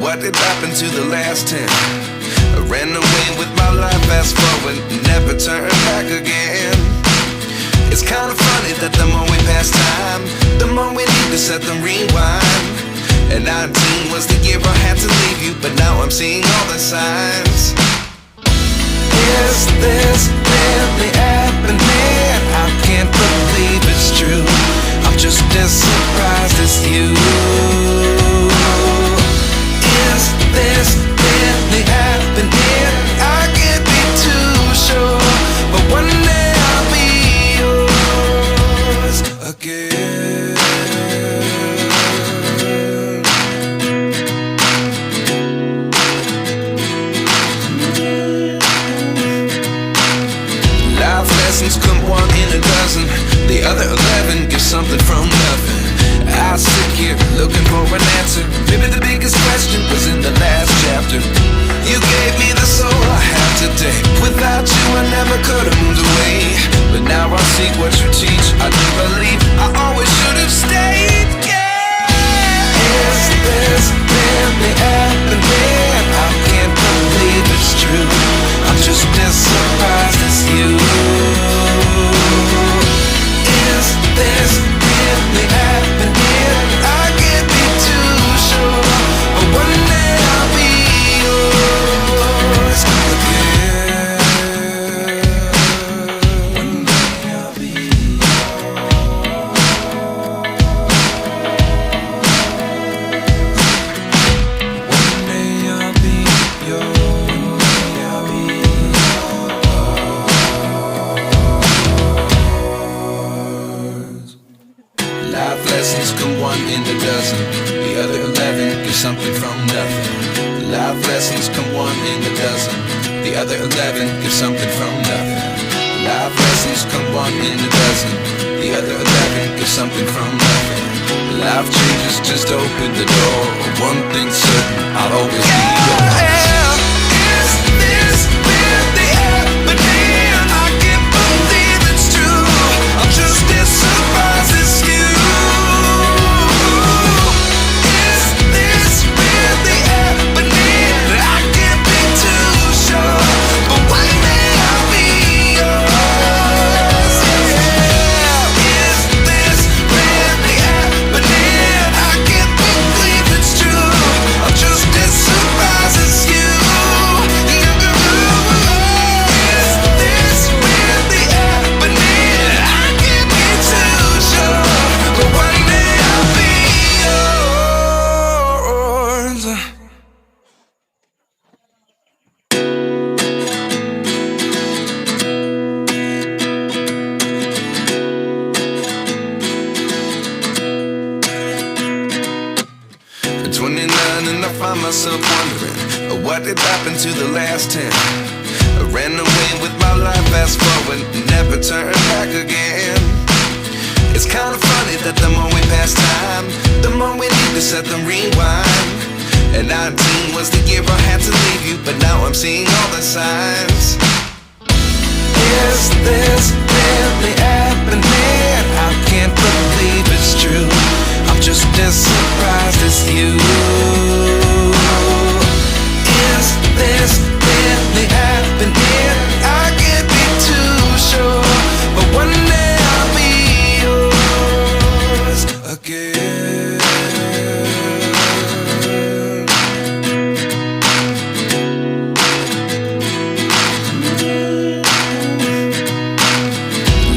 What did happen to the last 10? I ran away with my life, fast forward, never turn back again. It's kind of funny that the more we pass time, the more we need to set them rewind. And 19 was the year I had to leave you, but now I'm seeing all the signs. Is this really happening? I can't believe it's true. I'm just as surprised as you. Is this really happening? I can't be too sure, but one day I'll be yours again. Life lessons come one in a dozen. The other 11 give something from nothing. I sit here looking for an answer. Maybe the biggest question was in the last chapter. You gave me the soul I have today. Without you I never could have moved away. But now I see what you teach. I do believe I always should have stayed. Yeah. Is this really happening? I can't believe it's true. I'm just as surprised as you. Is this really happening? I can't be too sure, but one day I'll be yours again. One day I'll be One day I'll be yours. I'll be yours. Life lessons come one in a dozen. The other 11 give something from nothing. Life lessons come one in a dozen. The other 11 give something from nothing. Life lessons come one in a dozen. The other 11 give something from nothing. Life changes, just open the door. One thing's certain, I'll always be yours. Is this really happening? I can't believe it's true. I'm just as surprised as you. Is this really happening? I can't be too sure, but one day I'll be yours. Yeah. Is this really happening? I can't believe it's true. I'm just as surprised as you. Is this really happening? I can't be too sure, but one day I'll be yours. At 29 and I find myself wondering, what did happen to the last 10? I ran away with my life, fast forward, never turn back again. It's kind of funny that the more we pass time, the more we need to set them rewind. And 19 was the year I had to leave you, but now I'm seeing all the signs. Is this really happening? I can't believe it's true. I'm just as surprised as you. Is this really happening? I can't be too sure, but one day I'll be yours again.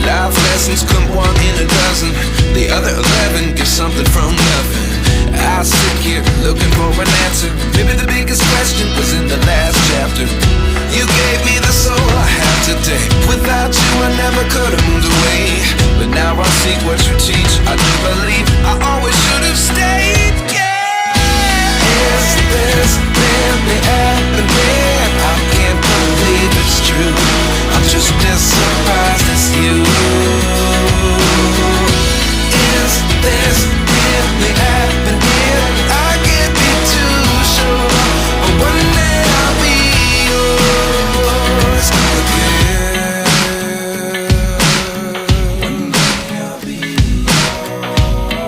Life lessons come one in a dozen. The other 11 give something from nothing. I sit here looking for an answer. Maybe the biggest question was in the last chapter. You gave me the soul I have today. Without you I never could have moved away. But now I see what you teach. I do believe I always should have stayed. Yeah. Is this really happening? I can't believe it's true. I'm just as surprised as you. Is this really happening? I can't be too sure, but one day I'll be yours again. One day I'll be yours.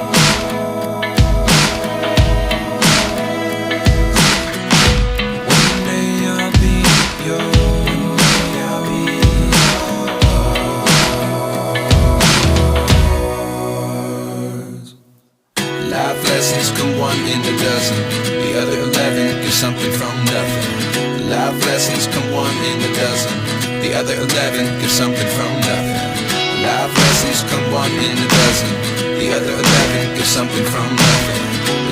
get something from nothing. Life lessons come one in a dozen. The other 11 get something from nothing. Life lessons come one in a dozen. The other 11 get something from nothing.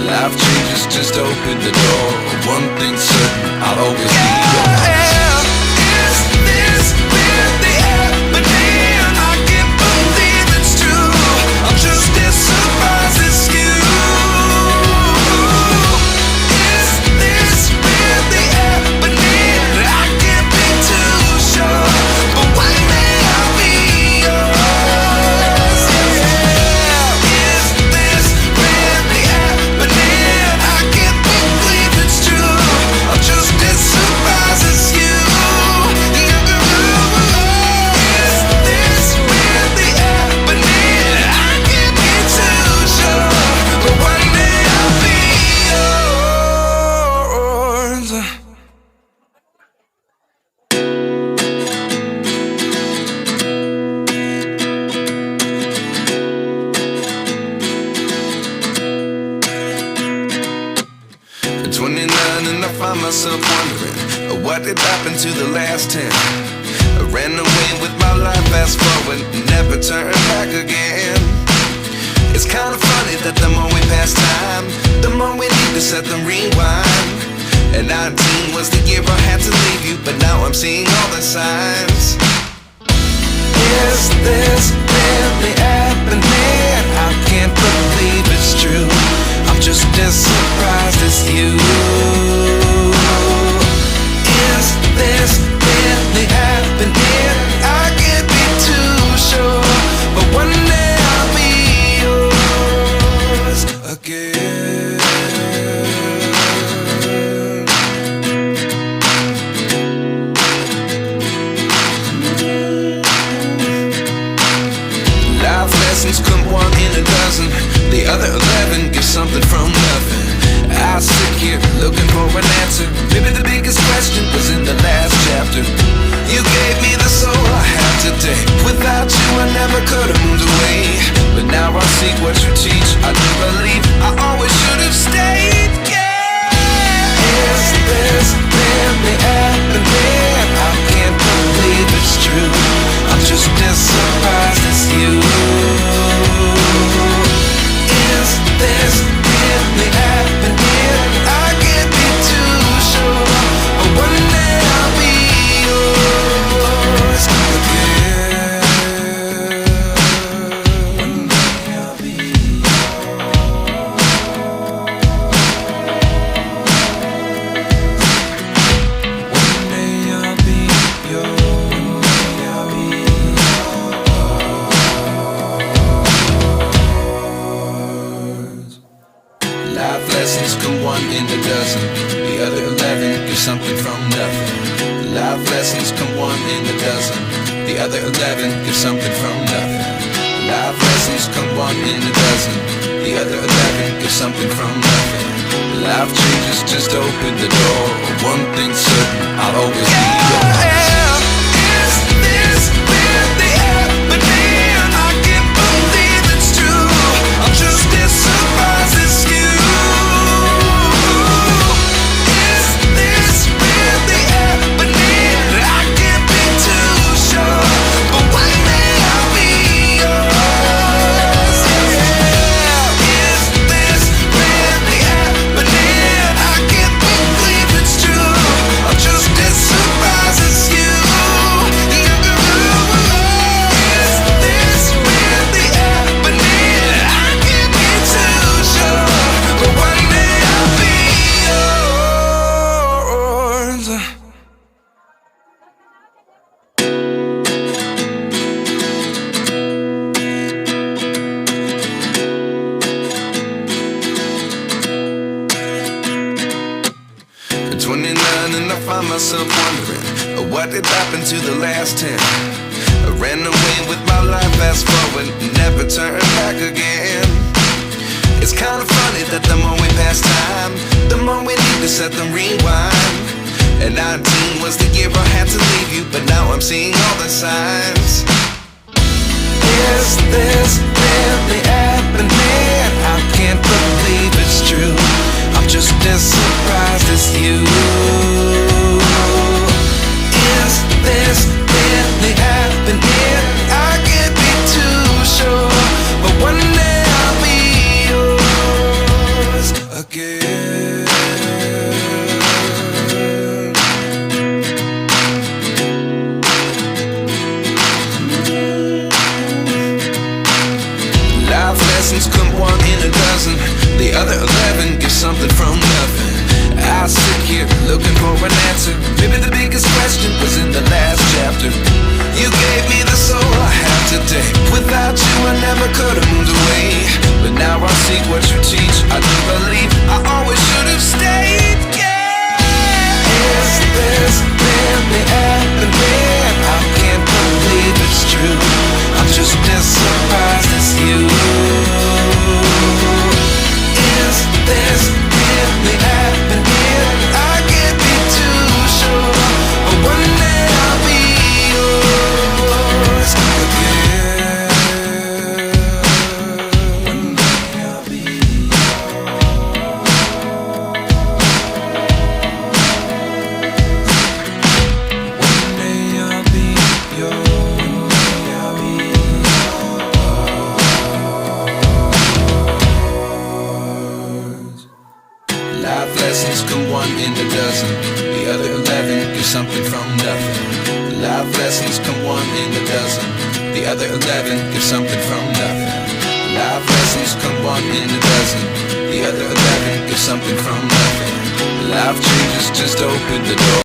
Life changes just open the door. One thing's certain, I'll always be yours. Is this really happening? I can't believe it's true. I'm just as surprised as you. Is this really happening? I can't be too sure, but one day I'll be yours. Is this really happening? I can't believe it's true. I'm just as surprised as you. Is this really happening? I can't be too sure, but one day I'll be yours. At 29 and I find myself wondering, what did happen to the last 10? I ran away with my life, fast forward, never turn back again. It's kind of funny that the more we pass time, the more we need to set them rewind. And 19 was the year I had to leave you, but now I'm seeing all the signs. Is this really happening? I can't believe it's true. I'm just as surprised as you. Is this really happening? I can't be too sure, but one day I'll be yours again. Life lessons come one in a dozen. The other 11 get something from nothing. I sit here looking for an answer. Maybe the biggest question was in the last chapter. You gave me the soul I have today. Without you I never could have moved away. But now I see what you teach. I do believe I always should have stayed. Yeah. Is this really happening? I can't believe it's true. I'm just as surprised as you. Is this really happening? I can't be too sure, but one day I'll be yours again. One day I'll be One day I'll be yours. One day I'll be Life lessons come one in a dozen. The other 11 get something from nothing. Life lessons come one in a dozen. The other 11 get something from nothing. Life lessons come one in a dozen. The other 11 get something from nothing. Life changes just open the door. One thing's certain, I'll always be yours. Is this really happening? I can't believe it's true. I'm just as surprised as you. Is this really happening? I can't be too sure, but one day I'll be yours. Is this really happening? I can't believe it's true. I'm just as surprised as you. Is this really happening? I can't be too sure, but one day I'll be yours. At 29 and I find myself wondering, what did happen to the last 10? I ran away with my life, fast forward, never turn back again. It's kind of funny that the more we pass time, the more we need to set them rewind. And 19 was the year I had to leave you, but now I'm seeing all the signs. Is this really happening? I can't believe it's true. I'm just as surprised as you. Is this really happening? I can't be too sure, but one day I'll be yours again. Life lessons come one in a dozen. The other 11 give something from nothing. I sit here looking for an answer. Maybe the biggest question was in the last chapter. You gave me the soul I have today. Without you I never could have moved away. But now I see what you teach. I do believe I always should have stayed. Yeah. Is this really happening? I can't believe it's true. I'm just as surprised as you. Is this really happening? I can't be too sure, but one day I'll be yours again. One day I'll be yours. One day I'll be yours. Life lessons come one in a dozen. The other 11 give something from nothing. Life lessons come one in a dozen. The other 11 give something from nothing. Life lessons come one in a dozen. The other 11 give something from nothing. Life changes just open the door.